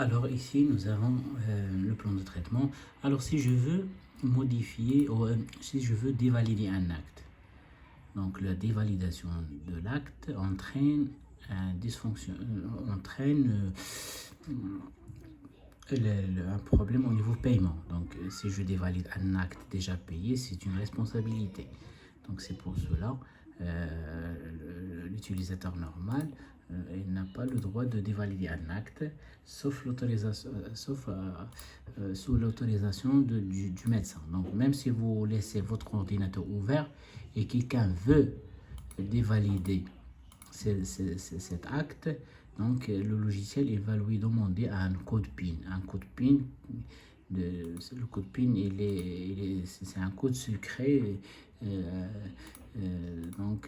Alors ici, nous avons le plan de traitement. Alors si je veux modifier ou si je veux dévalider un acte, donc la dévalidation de l'acte entraîne un problème au niveau paiement. Donc si je dévalide un acte déjà payé, c'est une responsabilité. Donc c'est pour cela l'utilisateur normal il n'a pas le droit de dévalider un acte sauf sous l'autorisation du médecin. Donc même si vous laissez votre ordinateur ouvert et quelqu'un veut dévalider cet acte, donc le logiciel il va lui demander un code PIN. Un code PIN, le code PIN c'est un code secret. On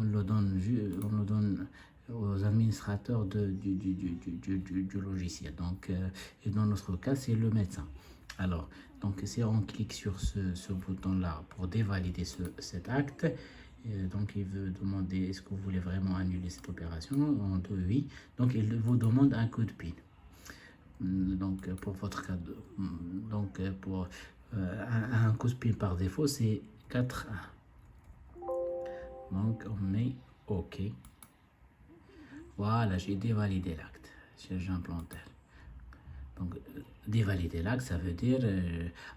le donne aux administrateurs du logiciel. Donc, et dans notre cas, c'est le médecin. Alors, donc si on clique sur ce bouton-là pour dévalider cet acte, donc il veut demander est-ce que vous voulez vraiment annuler cette opération. On dit oui. Donc il vous demande un code PIN. Donc pour votre cas, pour un code PIN par défaut, c'est 4A. Donc on met OK. Voilà, j'ai dévalidé l'acte. J'implante. Donc, dévalider l'acte, ça veut dire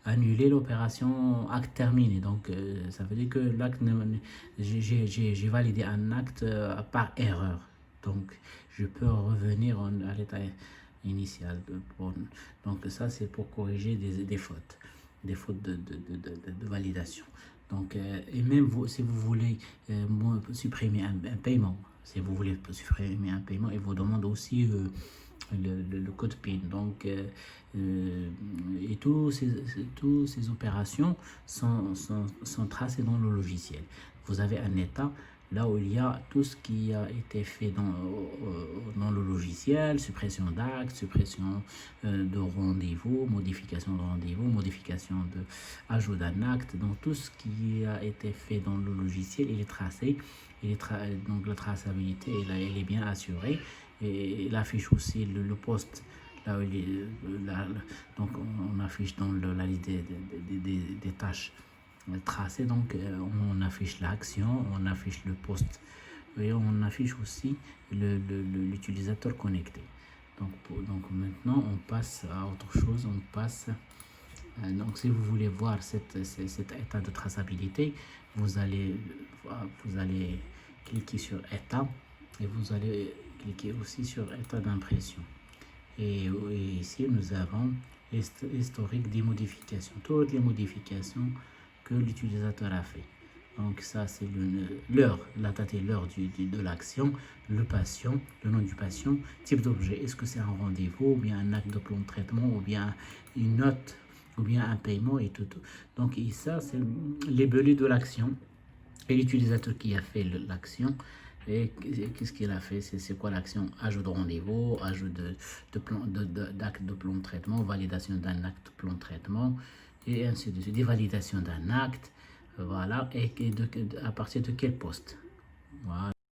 annuler l'opération acte terminé. Donc, ça veut dire que l'acte, j'ai validé un acte par erreur. Donc, je peux revenir à l'état initial. Donc, ça, c'est pour corriger des fautes de validation. Donc, et même si vous voulez supprimer un paiement, si vous voulez supprimer un paiement, il vous demande aussi le code PIN. Donc, et toutes ces opérations sont tracées dans le logiciel. Vous avez un état là où il y a tout ce qui a été fait dans le logiciel, suppression d'actes, suppression de rendez-vous, modification de rendez-vous, modification ajout d'un acte. Donc tout ce qui a été fait dans le logiciel, il est tracé. Donc la traçabilité, elle est bien assurée. Et il affiche aussi le poste là où donc on affiche dans la liste des tâches tracées. Donc on affiche l'action, on affiche le poste et on affiche aussi l'utilisateur connecté. Donc maintenant on passe à autre chose. On passe donc si vous voulez voir cet état de traçabilité, vous allez cliquer sur état et vous allez cliquer aussi sur état d'impression. Et ici, nous avons l'historique des modifications, toutes les modifications que l'utilisateur a fait. Donc ça, c'est l'heure, la date et l'heure de l'action, le patient, le nom du patient, type d'objet. Est-ce que c'est un rendez-vous, ou bien un acte de plan de traitement, ou bien une note, ou bien un paiement et tout. Donc et ça, c'est les belets de l'action et l'utilisateur qui a fait l'action. Et qu'est-ce qu'il a fait? C'est quoi l'action? Ajout de rendez-vous, ajout d'acte de plan de traitement, validation d'un acte de plan de traitement, et ainsi de suite. Dévalidation d'un acte, voilà. Et à partir de quel poste? Voilà.